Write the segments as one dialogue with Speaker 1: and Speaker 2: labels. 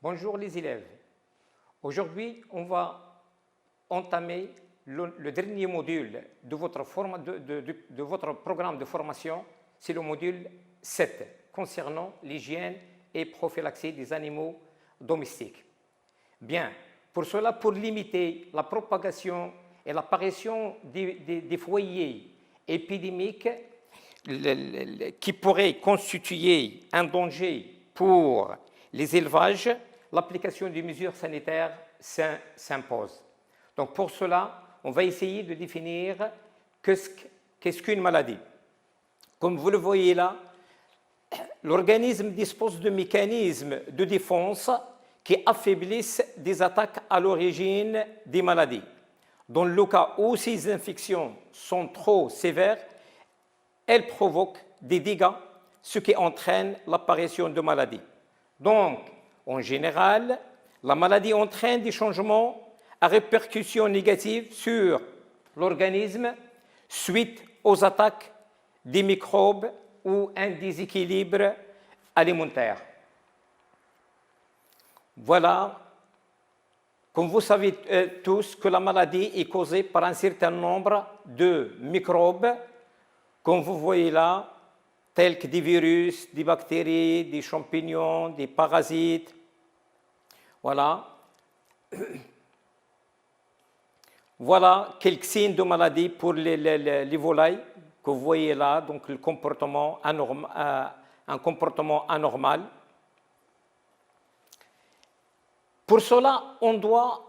Speaker 1: Bonjour les élèves. Aujourd'hui, on va entamer le dernier module de votre programme de formation. C'est le module 7 concernant l'hygiène et prophylaxie des animaux domestiques. Bien, pour cela, pour limiter la propagation et l'apparition des foyers épidémiques qui pourraient constituer un danger pour les élevages, l'application des mesures sanitaires s'impose. Donc pour cela, on va essayer de définir qu'est-ce qu'une maladie. Comme vous le voyez là, l'organisme dispose de mécanismes de défense qui affaiblissent des attaques à l'origine des maladies. Dans le cas où ces infections sont trop sévères, elles provoquent des dégâts, ce qui entraîne l'apparition de maladies. Donc, en général, la maladie entraîne des changements à répercussions négatives sur l'organisme suite aux attaques des microbes ou un déséquilibre alimentaire. Voilà, comme vous savez tous, que la maladie est causée par un certain nombre de microbes, comme vous voyez là, tels que des virus, des bactéries, des champignons, des parasites. Voilà. Voilà quelques signes de maladie pour les volailles que vous voyez là, donc le comportement un comportement anormal. Pour cela, on doit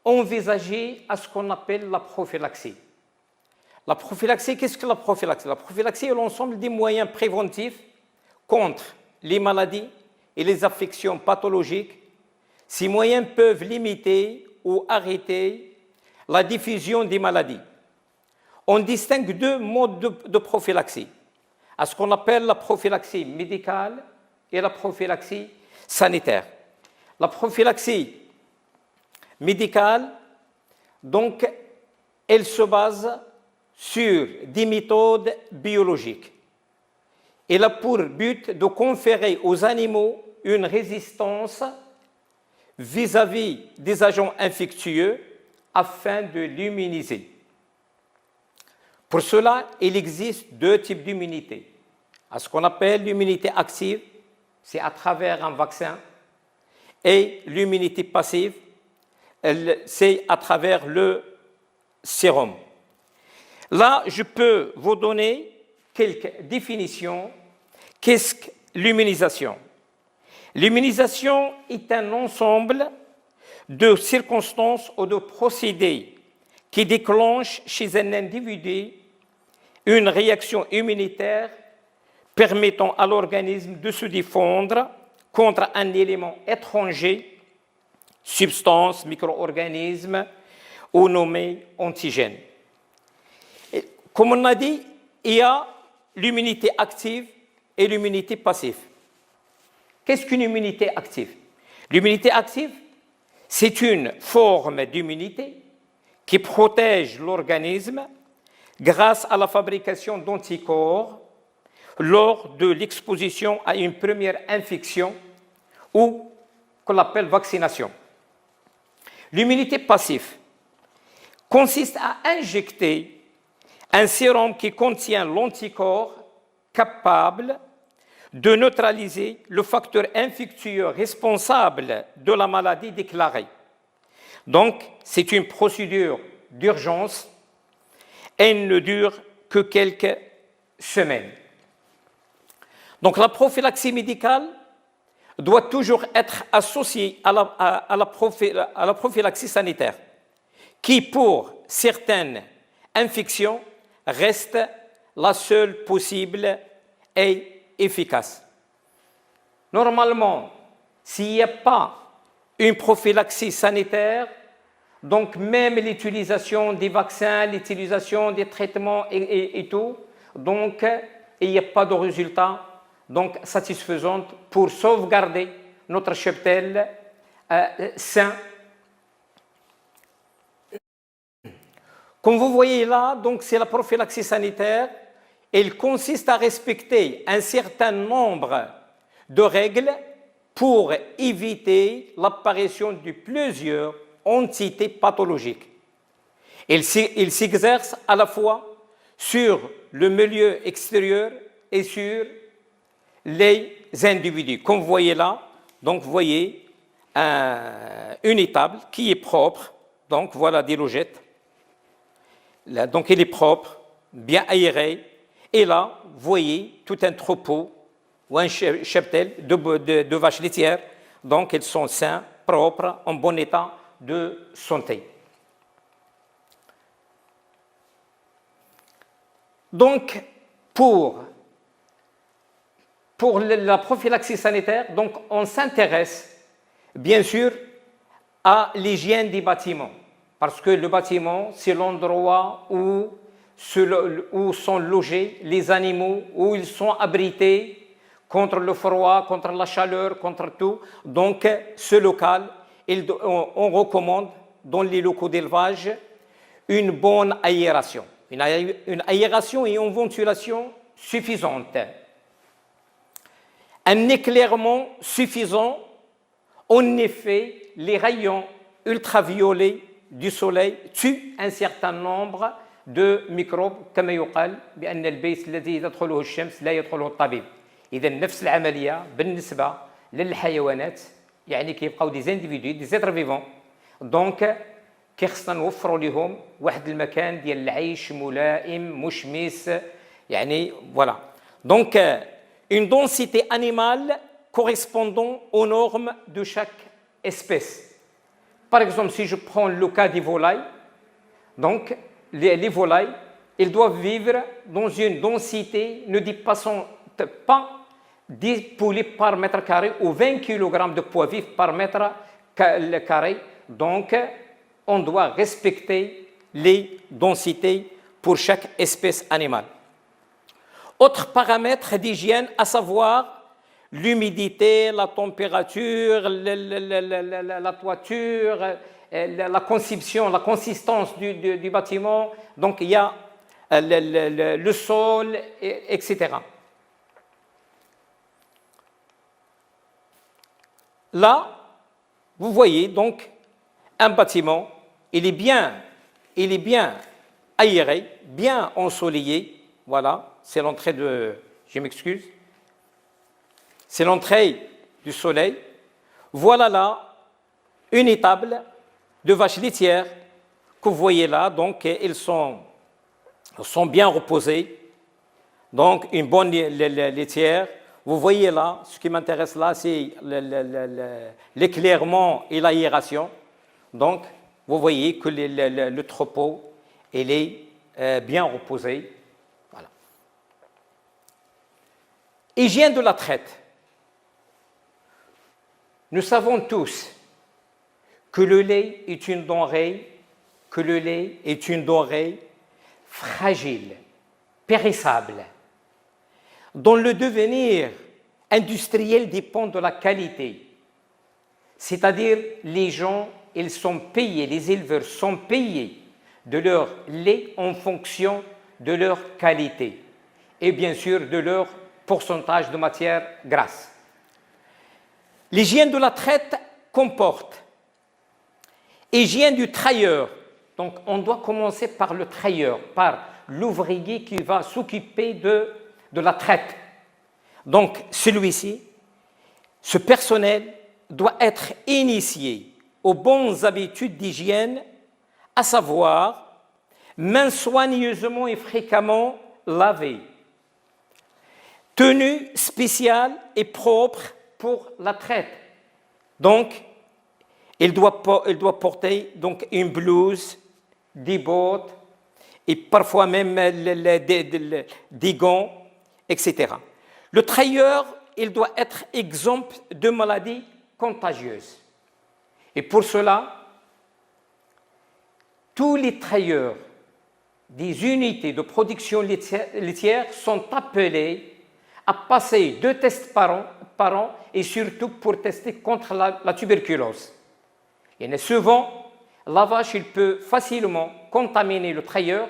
Speaker 1: envisager à ce qu'on appelle la prophylaxie. La prophylaxie, qu'est-ce que la prophylaxie? La prophylaxie est l'ensemble des moyens préventifs contre les maladies et les affections pathologiques. Ces moyens peuvent limiter ou arrêter la diffusion des maladies. On distingue deux modes de prophylaxie, à ce qu'on appelle la prophylaxie médicale et la prophylaxie sanitaire. La prophylaxie médicale, donc, elle se base sur des méthodes biologiques. Elle a pour but de conférer aux animaux une résistance vis-à-vis des agents infectieux afin de l'immuniser. Pour cela, il existe deux types d'immunité. À ce qu'on appelle l'immunité active, c'est à travers un vaccin, et l'immunité passive, c'est à travers le sérum. Là, je peux vous donner quelques définitions. Qu'est-ce que l'immunisation? L'immunisation est un ensemble de circonstances ou de procédés qui déclenchent chez un individu une réaction immunitaire permettant à l'organisme de se défendre contre un élément étranger, substance, micro-organisme ou nommé antigène. Comme on a dit, il y a l'immunité active et l'immunité passive. Qu'est-ce qu'une immunité active? L'immunité active, c'est une forme d'immunité qui protège l'organisme grâce à la fabrication d'anticorps lors de l'exposition à une première infection ou qu'on appelle vaccination. L'immunité passive consiste à injecter un sérum qui contient l'anticorps capable de neutraliser le facteur infectieux responsable de la maladie déclarée. Donc, c'est une procédure d'urgence. Elle ne dure que quelques semaines. Donc, la prophylaxie médicale doit toujours être associée à la prophylaxie sanitaire, qui, pour certaines infections, reste la seule possible et efficace. Normalement, s'il n'y a pas une prophylaxie sanitaire, donc même l'utilisation des vaccins, l'utilisation des traitements et tout, donc il n'y a pas de résultat donc satisfaisant pour sauvegarder notre cheptel sain. Comme vous voyez là, donc c'est la prophylaxie sanitaire. Elle consiste à respecter un certain nombre de règles pour éviter l'apparition de plusieurs entités pathologiques. Il s'exerce à la fois sur le milieu extérieur et sur les individus. Comme vous voyez là, donc vous voyez une étable qui est propre, donc voilà des logettes. Là, donc elle est propre, bien aérée, et là, vous voyez tout un troupeau ou un cheptel de vaches laitières, donc elles sont saines, propres, en bon état de santé. Donc, pour la prophylaxie sanitaire, donc on s'intéresse bien sûr à l'hygiène des bâtiments, parce que le bâtiment, c'est l'endroit où sont logés les animaux, où ils sont abrités contre le froid, contre la chaleur, contre tout. Donc, ce local, on recommande dans les locaux d'élevage une bonne aération. Une aération et une ventilation suffisante. Un éclairement suffisant. En effet, les rayons ultraviolets du soleil tuent un certain nombre de microbes كما يقال بأن البيت الذي تدخله الشمس لا يدخله الطبيب. إذا نفس العملية بالنسبة للحيوانات يعني كيبقاو دي زانديفيدو دي زيتر فيفون دونك كيخصنا نوفروا لهم واحد المكان ديال العيش ملائم مشمس يعني voilà. Donc une densité animale correspondant aux normes de chaque espèce. Par exemple, si je prends le cas des volailles, donc les volailles, elles doivent vivre dans une densité ne dépassant pas 10 poulets par mètre carré ou 20 kg de poids vif par mètre carré. Donc, on doit respecter les densités pour chaque espèce animale. Autres paramètres d'hygiène, à savoir l'humidité, la température, la toiture, la conception, la consistance du bâtiment. Donc, il y a le sol, etc. Là, vous voyez donc un bâtiment, il est bien aéré, bien ensoleillé. Voilà, c'est l'entrée de... Je m'excuse. C'est l'entrée du soleil. Voilà là une étable de vaches laitières que vous voyez là. Donc, elles sont bien reposées. Donc, une bonne laitière. Vous voyez là, ce qui m'intéresse là, c'est l'éclairement et l'aération. Donc, vous voyez que le troupeau, il est bien reposé. Voilà. Hygiène de la traite. Nous savons tous que le lait est une denrée, fragile, périssable, dont le devenir industriel dépend de la qualité. C'est-à-dire, les gens, ils sont payés, les éleveurs sont payés de leur lait en fonction de leur qualité et bien sûr de leur pourcentage de matière grasse. L'hygiène de la traite comporte hygiène du trailleur. Donc, on doit commencer par le trailleur, par l'ouvrier qui va s'occuper de la traite. Donc, celui-ci, ce personnel doit être initié aux bonnes habitudes d'hygiène, à savoir mains soigneusement et fréquemment lavées, tenue spéciale et propre pour la traite. Donc, il doit porter donc une blouse, des bottes et parfois même des gants, etc. Le trailleur, il doit être exempt de maladies contagieuses. Et pour cela, tous les trailleurs des unités de production laitière sont appelés à passer 2 tests par an et surtout pour tester contre la tuberculose. Et souvent, la vache, il peut facilement contaminer le trailleur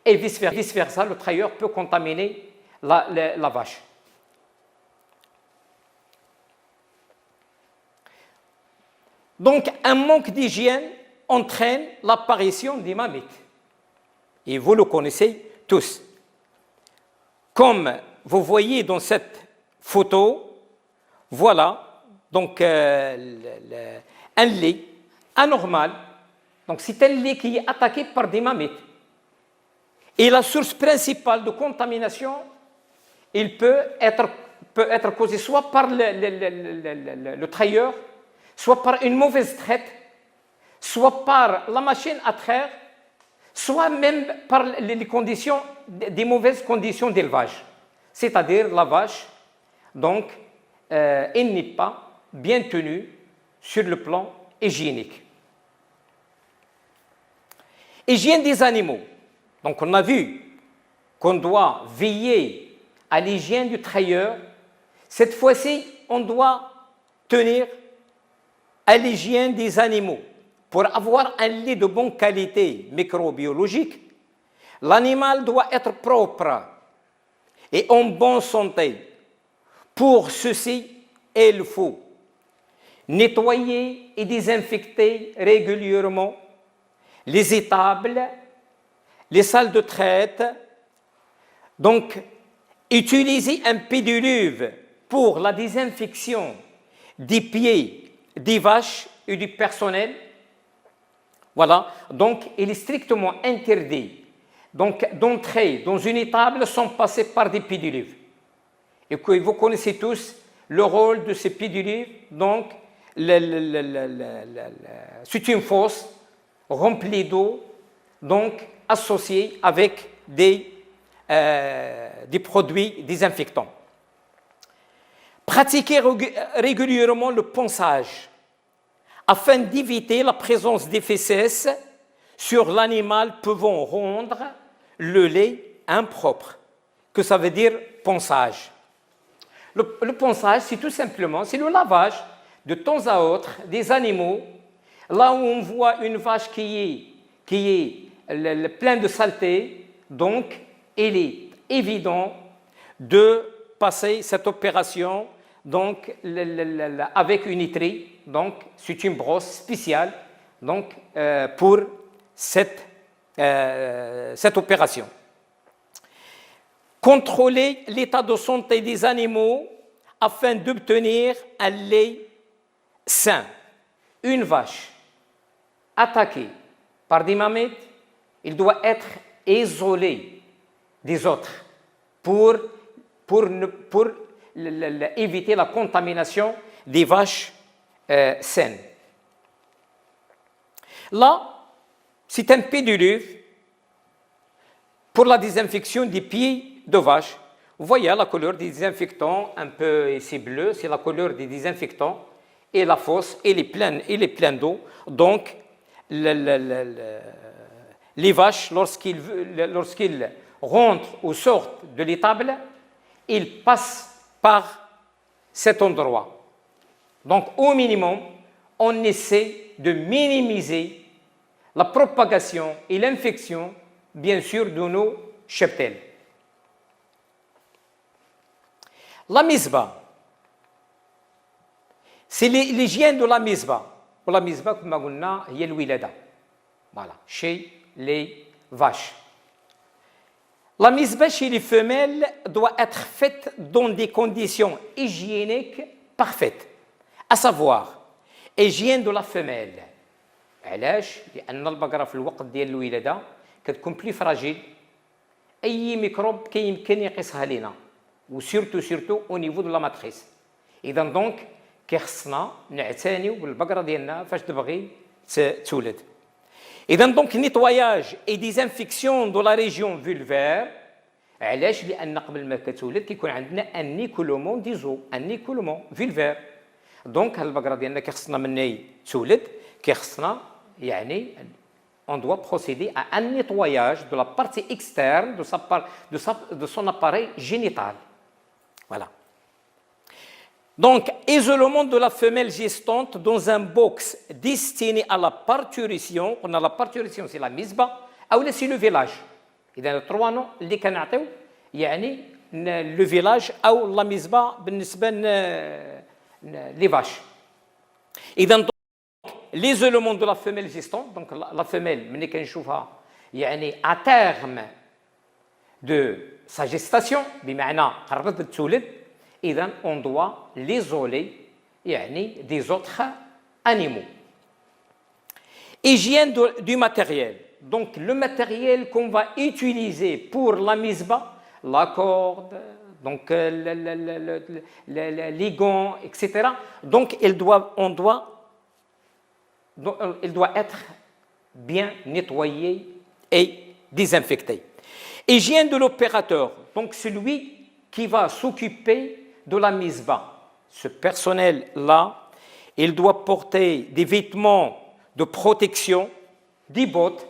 Speaker 1: et vice-versa, le trailleur peut contaminer la vache. Donc, un manque d'hygiène entraîne l'apparition des mammites. Et vous le connaissez tous. Comme vous voyez dans cette photo, voilà, donc un lait anormal. Donc, c'est un lait qui est attaqué par des mammites. Et la source principale de contamination, il peut être causé soit par le trailleur, soit par une mauvaise traite, soit par la machine à traire, soit même par les conditions, des mauvaises conditions d'élevage. C'est-à-dire la vache, donc, elle n'est pas bien tenue sur le plan hygiénique. Hygiène des animaux. Donc, on a vu qu'on doit veiller à l'hygiène du trailleur. Cette fois-ci, on doit tenir à l'hygiène des animaux. Pour avoir un lait de bonne qualité microbiologique, l'animal doit être propre et en bonne santé. Pour ceci, il faut nettoyer et désinfecter régulièrement les étables, les salles de traite. Donc, utiliser un pédiluve pour la désinfection des pieds des vaches et du personnel. Voilà, donc il est strictement interdit d'entrer dans une étable sans passer par des pédiluves. Et que vous connaissez tous le rôle de ces pédiluves. Donc, c'est une fosse remplie d'eau, donc associée avec des produits désinfectants. Pratiquer régulièrement le ponçage afin d'éviter la présence des fesses sur l'animal pouvant rendre le lait impropre. Que ça veut dire ponçage? Le ponçage, c'est tout simplement, c'est le lavage de temps à autre des animaux. Là où on voit une vache qui est pleine de saleté, donc il est évident de passer cette opération donc, avec une étrie. Donc, c'est une brosse spéciale donc, pour cette opération. Contrôler l'état de santé des animaux afin d'obtenir un lait sain. Une vache attaquée par des mammites, il doit être isolé des autres pour éviter la contamination des vaches saines. Là, c'est un pédiluve pour la désinfection des pieds de vache. Vous voyez la couleur des désinfectants, un peu ici bleu, c'est la couleur des désinfectants. Et la fosse, elle est pleine d'eau. Donc, les vaches, lorsqu'ils rentrent ou sortent de l'étable, ils passent par cet endroit. Donc, au minimum, on essaie de minimiser la propagation et l'infection, bien sûr, de nos cheptels. La misba, c'est l'hygiène de la misba. La misba, comme on a dit, c'est l'wilada. Voilà, chez les vaches. La misba chez les femelles doit être faite dans des conditions hygiéniques parfaites, à savoir, hygiène de la femelle. علاش؟ لأن البقرة في الوقت ديال الولادة كتكون بلي فراجيل. أي ميكروب كيمكن يقيسها لينا وسيرتو au niveau de la matrice. إذا دونك كيخصنا نعتنيو بالبقرة ديالنا فاش تبغي تولد. إذا دونك نيتواياج اي ديزانفيكسيون دو لا ريجيون فولفير. علاش؟ لأن قبل ما كتولد كيكون عندنا ان نيكولومون ديزو، ان نيكولومون فولفير. دونك هاد البقرة ديالنا كيخصنا مني تولد كيخصنا يعني on doit procéder à un nettoyage de la partie externe de son appareil génital. Voilà. Donc, isolement de la femelle gestante dans un box destiné à la parturition. On a la parturition, c'est la misba, ou c'est le village. Il y a trois noms اللي كنعطيو يعني le village ou la misba بالنسبة les vaches. إذا les éléments de la femelle gestante. Donc la femelle, ملي كنشوفها يعني à terme de sa gestation, بمعنى قربت تولد، إذا on doit l'isoler يعني des autres animaux. Hygiène du matériel. Donc le matériel qu'on va utiliser pour la misbah, la corde, donc les gants, etc. Donc il doit être bien nettoyé et désinfecté. Hygiène de l'opérateur, donc celui qui va s'occuper de la misbah. Ce personnel-là, il doit porter des vêtements de protection, des bottes.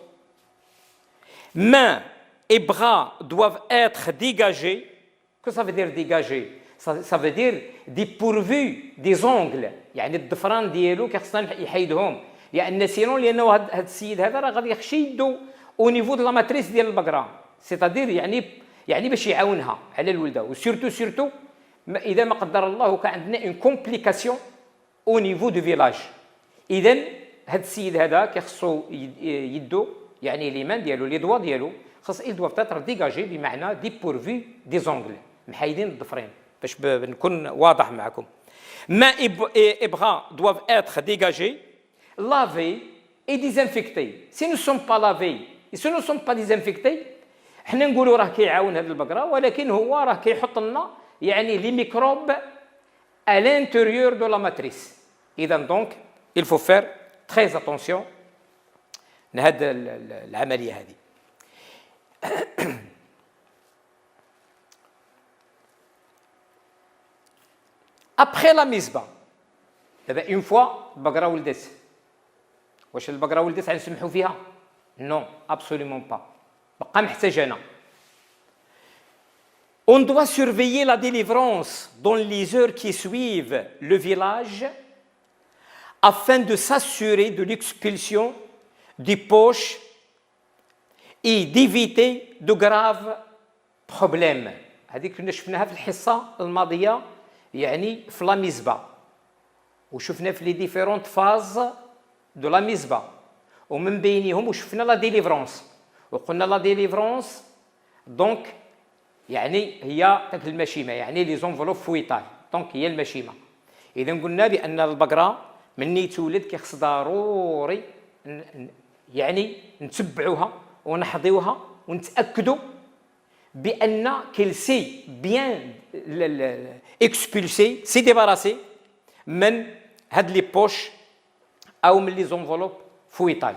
Speaker 1: Mains et bras doivent être dégagés. Qu'est-ce que ça veut dire dégagés? Ça veut dire dépourvus des ongles. يعني الضفران ديالو كيخصنا يحيدهم، لأن سينون لأنه هذا السيد هذا راه غادي يخشي يدو au niveau de la matrice ديال البقرة، c'est-à-dire يعني باش يعاونها على الولده، وسيرتو إذا ما قدر الله كان عندنا une complication au niveau du village. إذا هذا السيد هذا كيخصو يدو يعني لي مان ديالو لي دوا ديالو خاص ils doivent être dégagés بمعنى dépourvus des ongles، محايدين الضفرين باش نكون واضح معكم. Mains et bras doivent être dégagés, lavés et désinfectés. Si nous ne sommes pas lavés et si nous ne sommes pas désinfectés حنا نقولوا راه كيعاون هذه البقره، ولكن هو راه كيحط لنا يعني لي ميكروب à l'intérieur de la matrice. إذا donc il faut faire très attention لهذه العمليه هذه. Après la misbah, une fois البقره ولدت، واش البقره ولدت غنسمحوا فيها؟ Non, absolument pas. بقى محتاج أنا. On doit surveiller la délivrance dans les heures qui suivent le village afin de s'assurer de l'expulsion des poches et d'éviter de graves problèmes. هذيك كنا شفناها في الحصة الماضية يعني في لا ميزبا، وشفنا في لي ديفيرونت فاز دو لا ميزبا، ومن بينهم وشفنا لا ديليفرونس، وقلنا لا ديليفرونس دونك يعني هي داك المشيمه، يعني لي زونفلوب فويتال، دونك هي المشيمه. اذا قلنا بان البقره مني تولد كيخص ضروري يعني نتبعوها ونحضيوها ونتاكدوا بان كيل سي بيان اكسبولسي سي ديباراسي من هاد لي بوش او من لي زونفلوب فويتال.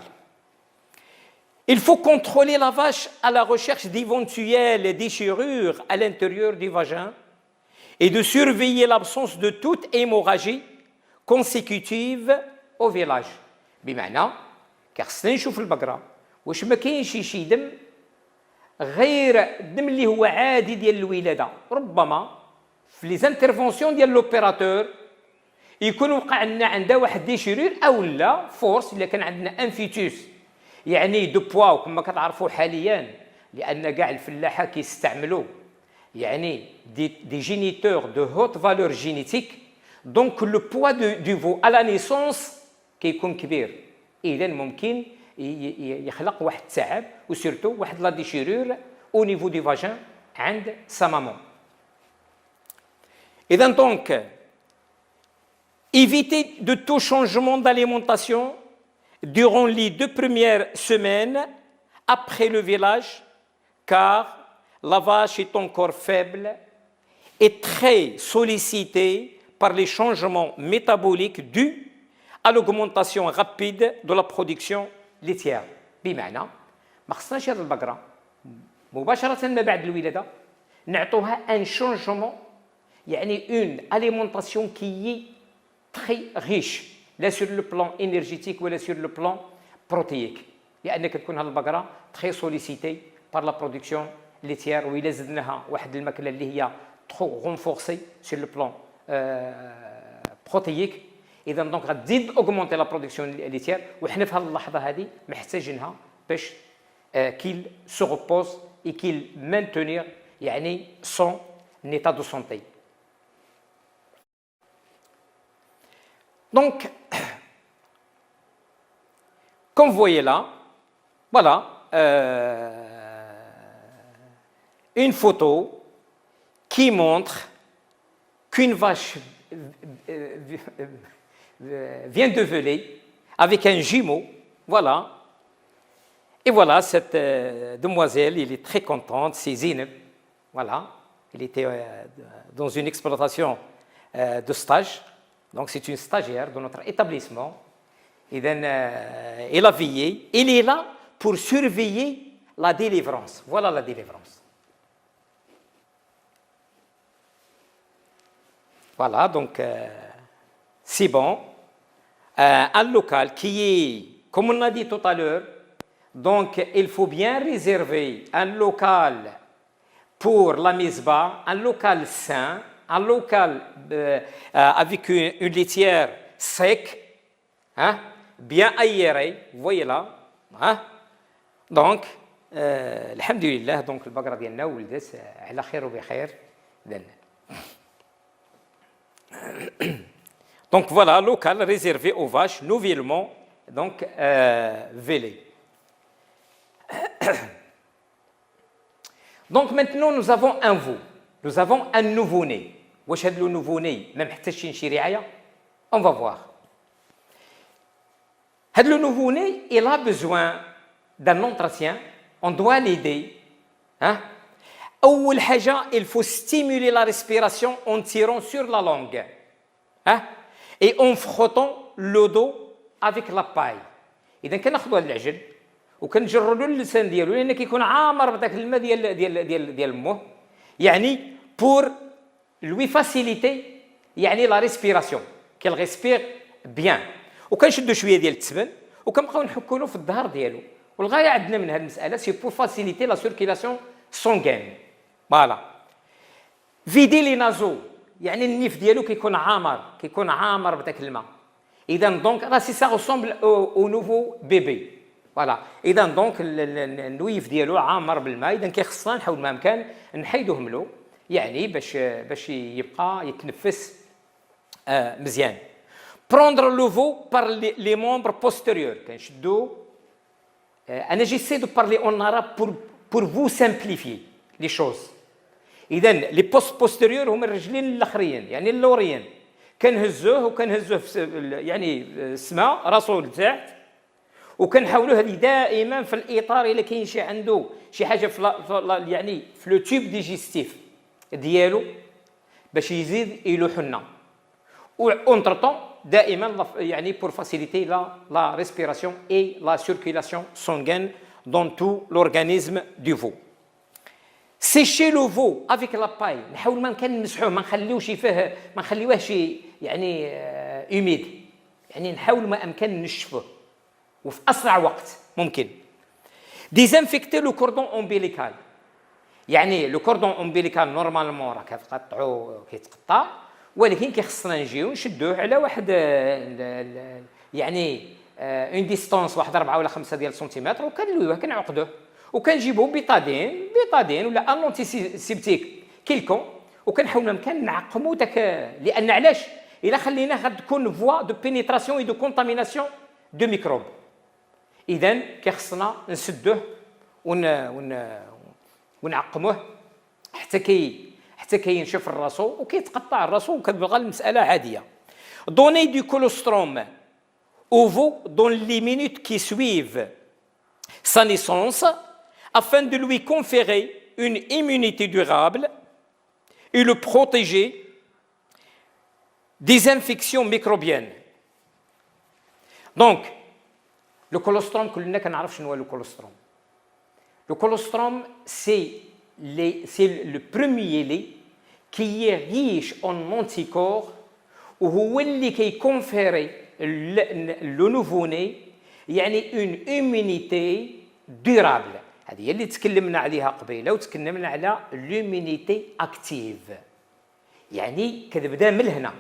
Speaker 1: Il faut contrôler la vache à la recherche d'éventuelles déchirures à l'intérieur du vagin et de surveiller l'absence de toute hémorragie consécutive au village. بمعنى كخصنا نشوف البقرة واش ما كاينش شي دم غير الدم اللي هو عادي ديال الولادة، ربما في لي زانترفونسيون ديال لوبيراتور يكون وقع عندها واحد ديشيرور او لا فورس الا كان عندنا ان فيتوس يعني دو بوا كما كتعرفوا حاليا، لان كاع الفلاحه كيستعملوا يعني دي جينيتور دو هوت فالور جينيتيك، دونك لو بوا دو فو à la naissance كيكون كبير، اذا ممكن يخلق واحد التعب وسيرتو واحد لا ديشيرور او نيفو دو فاجين عند سا مامون. اذا دونك éviter de tout changement d'alimentation durant les 2 premières semaines après le village, car la vache est encore faible et très sollicitée par les changements métaboliques dus à l'augmentation rapide de la production laitière. بمعنى ما خصناش هذه البقرة مباشرة ما بعد الولادة نعطوها ان شونجمون، يعني اون alimentation qui est très riche لا sur le plan énergétique ولا sur le plan protéique، لأن كتكون هذه البقرة très sollicitée par la production laitière، وإلا زدناها واحد الماكلة اللي هي trop renforcée sur le plan protéique، إذا دونك غتزيد augmenter la production laitière، وحنا في هذه اللحظة هذه محتاجينها باش qu'il se repose et qu'il maintenir يعني son état de santé. Donc, comme vous voyez là, voilà, une photo qui montre qu'une vache vient de veler avec un jumeau, voilà. Et voilà, cette demoiselle, elle est très contente, c'est Zineb, voilà. Elle était dans une exploitation de stage, donc c'est une stagiaire de notre établissement. Et elle a veillé, elle est là pour surveiller la délivrance. Voilà la délivrance. Voilà, donc c'est bon. Un local qui est, comme on a dit tout à l'heure, donc il faut bien réserver un local pour la misbah, un local sain, un local avec une litière sec, hein, bien aéré, vous voyez là, hein. Donc, alhamdulillah, donc le bagra ديالنا ولدت على خير وبخير. Donc voilà, local réservé aux vaches nouvellement donc vélées. Donc maintenant nous avons un veau, nous avons un nouveau-né. واش هذا nouveau-né ما محتاجش شي رعايه؟ On va voir. هذا le nouveau-né, il a besoin d'un entretien, on doit l'aider. Hein? أول حاجة, il faut stimuler la respiration en tirant sur la langue. Hein? Et en frottant le dos avec la paille. إذا كناخذوا هذا العجل وكنجروا له اللسان ديالو لأن كيكون عامر بداك الماء ديال مه يعني pour lui faciliter يعني la respiration qu'elle respire bien وكنشدوا شويه ديال التبن وكنبقاو نحكوا له في الظهر ديالو والغايه عندنا من هذه المساله سي pour faciliter la circulation sanguine. Voilà. Vider les naseaux يعني النيف ديالو كيكون عامر بداك الماء. اذا دونك راه سي سا ressemble au nouveau bébé. فوالا اذا دونك النويف ديالو عامر بالماء اذا كيخصنا نحاول ما امكن نحيدوهم له يعني باش يبقى يتنفس مزيان. Prendre le veau par les membres postérieurs كنشدو انا j'essaie de parler en arabe pour vous simplifier les choses. اذا لي بوست بوستيريور هما الرجلين الاخرين يعني اللوريين كنهزوه يعني السماء راسو لتحت وكنحاولوا هذه دائما في الاطار الا كاين شي عنده شي حاجه في يعني في لو تيوب ديجيستيف ديالو باش يزيد يلوح لنا اونتر طون دائما يعني pour faciliter la respiration et la circulation sanguine dans tout l'organisme du veau. Sécher le veau avec la paille نحاول ما نكون نمسحوه ما نخليوش فيه ما نخليوهش يعني humide يعني نحاول ما امكن نشفه وفي اسرع وقت ممكن. Désinfecter le cordon ombilical يعني لو كوردون امبيليكال نورمالمون راه كتقطعوه كيتقطع ولكن كيخصنا نجيو نشدوه على واحد يعني اون ديستانس واحد 4 ولا 5 ديال السنتيمتر وكنلويوه كنعقدوه وكنجيبو بيتادين ولا ان انتي سيبتيك كيلكون وكنحاولوا مكان نعقمو داك لان علاش الا خليناه غتكون فوا دو بينيتراسيون اي دو كونتاميناسيون دو ميكروب. اذا كيخصنا نسدوه ونعقموه حتى كينشف الراسو وكيتقطع الراسو وكتبقى المساله عاديه. Donner du colostrum au veau dans les minutes qui suivent sa naissance afin de lui conférer une immunité durable et le protéger des infections microbiennes. Donc, le colostrum, كلنا كنعرف شنو هو le colostrum. Le colostrum, c'est le premier lait qui est riche en anticorps وهو اللي كيكونفيري لو nouveau-né يعني اون immunité durable. هذه هي اللي تكلمنا عليها قبيله وتكلمنا على لومينيتي اكتيف يعني كتبدا من هنا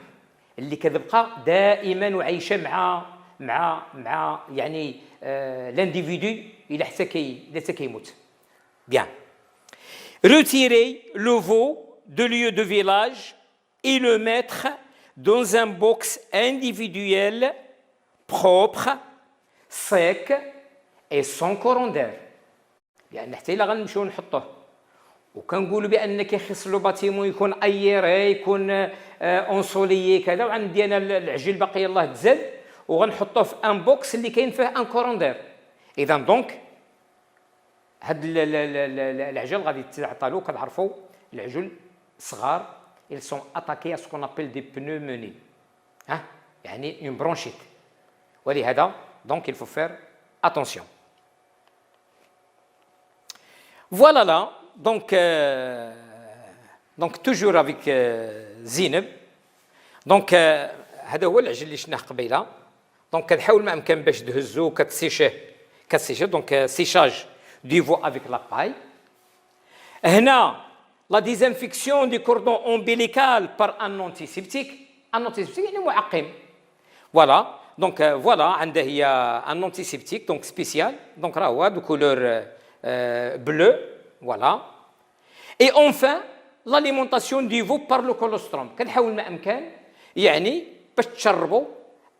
Speaker 1: اللي كتبقى دائما وعايشه مع يعني l'individu الى حتى كيموت. Bien. Retirer le veau de lieu de village et le mettre dans un box individuel propre, sec et sans courant d'air. لأن حتى إلا غنمشيو نحطوه وكنقولوا بأن كيخص لو باتيمون يكون اييري يكون اونسوليي كذا وعندي انا العجل باقي يلاه تزاد وغنحطوه في ان بوكس اللي كاين فيه ان كورون دير. اذا دونك هاد العجل غادي تعطالو كتعرفوا العجل صغار ils sont attaqués à ce qu'on appelle des pneumonies يعني une bronchite. ولهذا donc il faut faire attention. Voilà là donc toujours avec زينب. دونك هذا هو العجل اللي شفناه قبيله. دونك كتحاول ما امكن باش تهزو كتسيشيه دونك سيشاج du veau avec la paille. هنا la désinfection du cordon ombilical par un antiseptique. un antiseptique يعني معقم. voilà donc voilà عنده هي un antiseptique donc spécial donc راه هو de couleur bleu. voilà. et enfin l'alimentation du veau par le colostrum. كنحاول ما امكن يعني باش تشربوا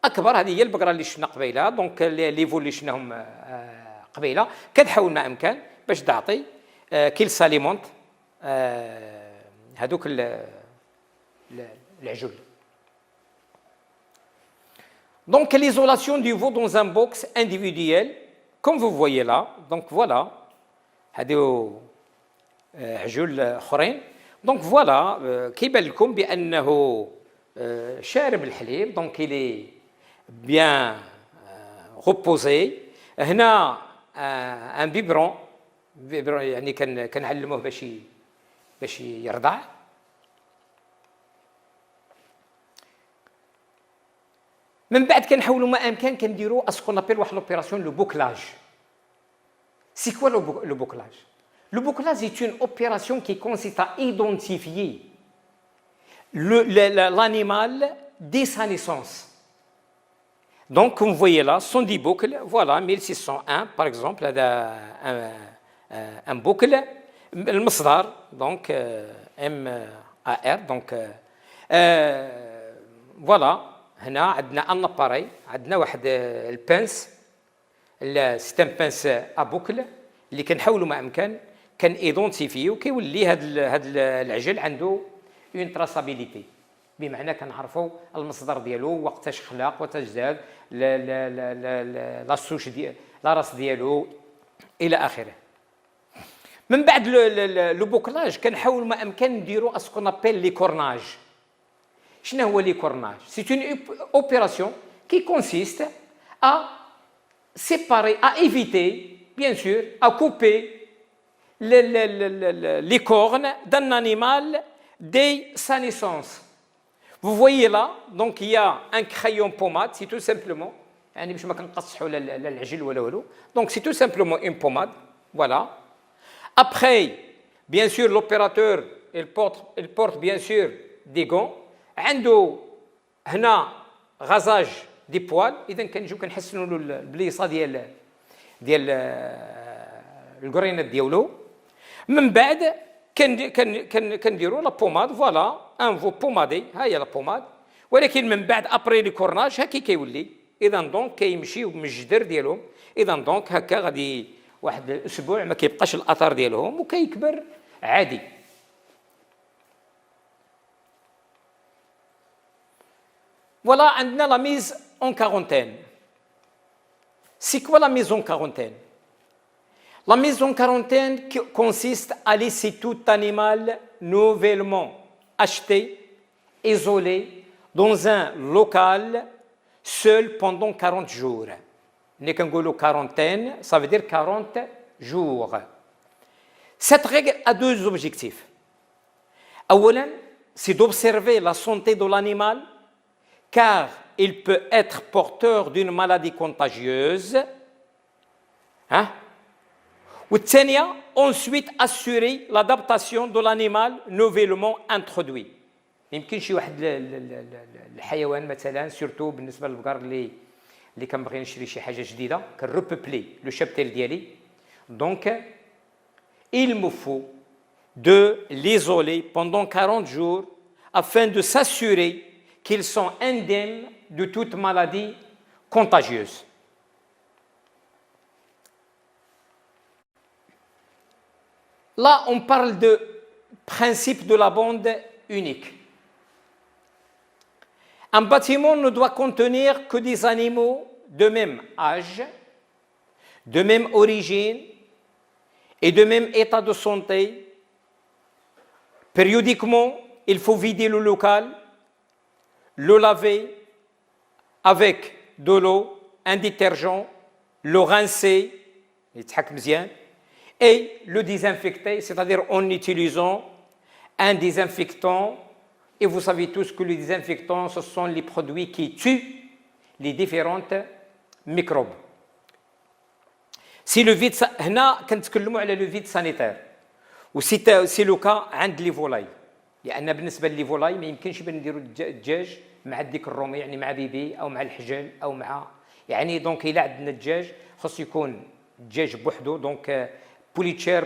Speaker 1: اكبر. هذه هي البقره اللي شفنا قبيله دونك لي فو اللي شفناهم قبيله. كتحاول ما امكن باش تعطي كيل ساليمونت هذوك العجل. Donc l'isolation du veau dans un box individuel comme vous voyez là. donc voilà هادو عجول اخرين. donc voilà كيبان لكم بانه شارب الحليب دونك il est bien reposé. هنا ان بيبرون يعني كنعلموه باش يرضع. من بعد كنحاولوا ما امكن كنديروا اسكون ابيل واحد لوبيراسيون لو بوكلاج. سي كوا لو بوكلاج؟ Le bouclage est une opération qui consiste à identifier l'animal dès sa naissance. Donc, comme vous voyez là, sont des boucles. Voilà, 1601 par exemple, un boucle. Le masdar, donc MAR. Donc, voilà, هنا عندنا un appareil, عندنا واحد البنس. C'est un pince à boucle اللي كنحاولوا ما امكن كان ايدونتيفيو كيولي هاد العجل عنده اون تراسابيليتي. بمعنى كنعرفوا المصدر ديالو وقتاش خلق وقتاش زاد لا سوش ديال لا راس ديالو الى اخره. من بعد لو بوكلاج كنحاول ما امكن نديروا اسكون ابيل لي كورناج. شنو هو لي كورناج؟ سي اون اوبيراسيون كي كونسيست ا séparer, à éviter, bien sûr, à couper les cornes d'un animal dès sa naissance. Vous voyez là, donc il y a un crayon pommade, c'est tout simplement, donc c'est tout simplement une pommade, voilà. Après, bien sûr, l'opérateur, il porte bien sûr des gants, عنده هنا غازاج دي بوال. اذا كنجيو كنحسنوا له البليصه ديال القرينات ديالو. من بعد كنديروا لا بوماد. فوالا ان فو بومادي، ها هي لا بوماد. ولكن من بعد ابري لي كورناج هكا كيولي. اذا دونك كيمشيو من الجدر ديالهم. اذا دونك هكا غادي واحد الاسبوع ما كيبقاش الاثار ديالهم وكيكبر عادي. فوالا عندنا لا ميز en quarantaine. C'est quoi la mise en quarantaine? La mise en quarantaine consiste à laisser tout animal nouvellement acheté, isolé, dans un local, seul pendant 40 jours. Nous disons quarantaine, ça veut dire 40 jours. Cette règle a deux objectifs. D'abord, c'est d'observer la santé de l'animal, car il peut être porteur d'une maladie contagieuse. والثانية, ensuite assurer l'adaptation de l'animal nouvellement introduit. يمكن شي واحد الحيوان مثلا سورتو بالنسبة للبقر اللي كنبغي نشري شي حاجة جديدة كنرببلي لو شابتيل ديالي. دونك il me faut de l'isoler pendant 40 jours afin de s'assurer qu'ils sont indemnes de toute maladie contagieuse. Là, on parle de principe de la bande unique. Un bâtiment ne doit contenir que des animaux de même âge, de même origine et de même état de santé. Périodiquement, il faut vider le local, le laver avec de l'eau, un détergent, le rincer, et le désinfecter, c'est-à-dire en utilisant un désinfectant. Et vous savez tous que les désinfectants, ce sont les produits qui tuent les différentes microbes. Si le vide, هنا كنتكلموا على le vide sanitaire. وسي لو كا عند لي فولاي، لان بالنسبه لي فولاي ما يمكنش نديروا الدجاج مع الديك الرومي، يعني مع بيبي او مع الحجل او مع، يعني دونك الا عندنا الدجاج خص يكون الدجاج بوحدو، دونك بوليتشير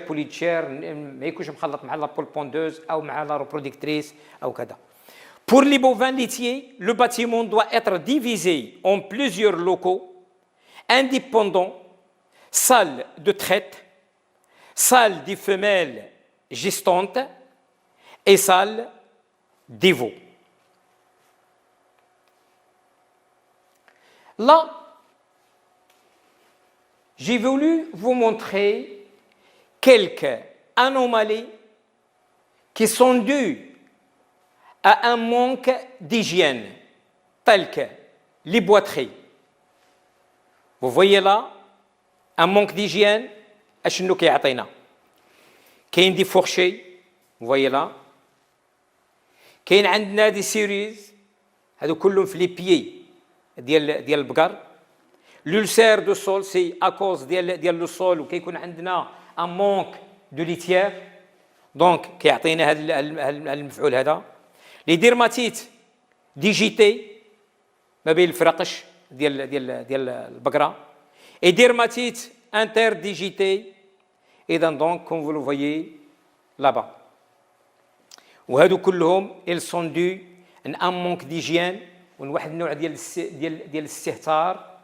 Speaker 1: ما يكونش مخلط مع لا بول بوندوز او مع لا reproductrice او كذا. Pour les bovins laitiers, le bâtiment doit être divisé en plusieurs locaux indépendants, salle de traite, salle des femelles gestantes et salle des veaux. Là, j'ai voulu vous montrer quelques anomalies qui sont dues à un manque d'hygiène, tel que les boiteries. Vous voyez là, un manque d'hygiène, اشنو كيعطينا؟ كاين دي فورشي، vous voyez là، كاين عندنا دي سيريز، هادو كلهم في لي بيي ديال البقر. l'ulcère de sol c'est à cause ديال لو سول، وكيكون عندنا un manque de litière، دونك كيعطينا هذا المفعول هذا. لي ديرماتيت ديجيتي ما بين الفرقش ديال البقره، et dermatite interdigitée. Et donc, comme vous le voyez là-bas. وهادو كلهم ils sont dus à un manque d'hygiène ونواحد النوع ديال الاستهتار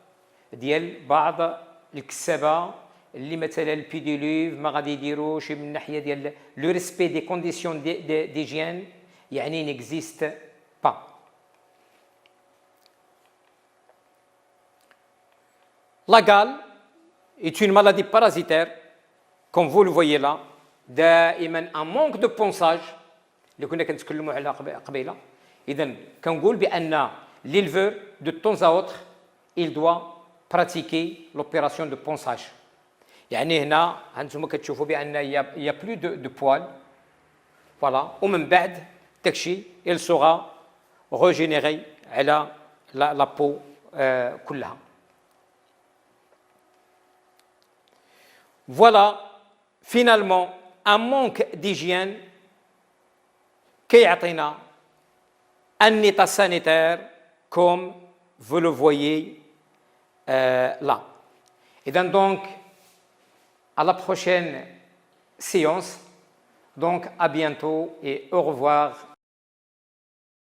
Speaker 1: ديال بعض الكسبه اللي مثلا البيديلوف ما غادي يديروش من ناحيه ديال لو ريسبي دي كونديسيون ديجين، يعني نيكزيست با. La gale est une maladie parasitaire, comme vous le voyez là. دائما un manque de ponçage اللي كنا كنتكلموا على قبيله. اذا كنقول بان l'éleveur de temps à autre il doit pratiquer l'opération de ponçage. يعني هنا هانتوما كتشوفوا بان il y a plus de poils, voilà، ومن بعد داكشي il sera régénéré على la peau كلها. Voilà, finalement, un manque d'hygiène qui atteint un état sanitaire comme vous le voyez là. Et donc, à la prochaine séance, donc à bientôt et au revoir.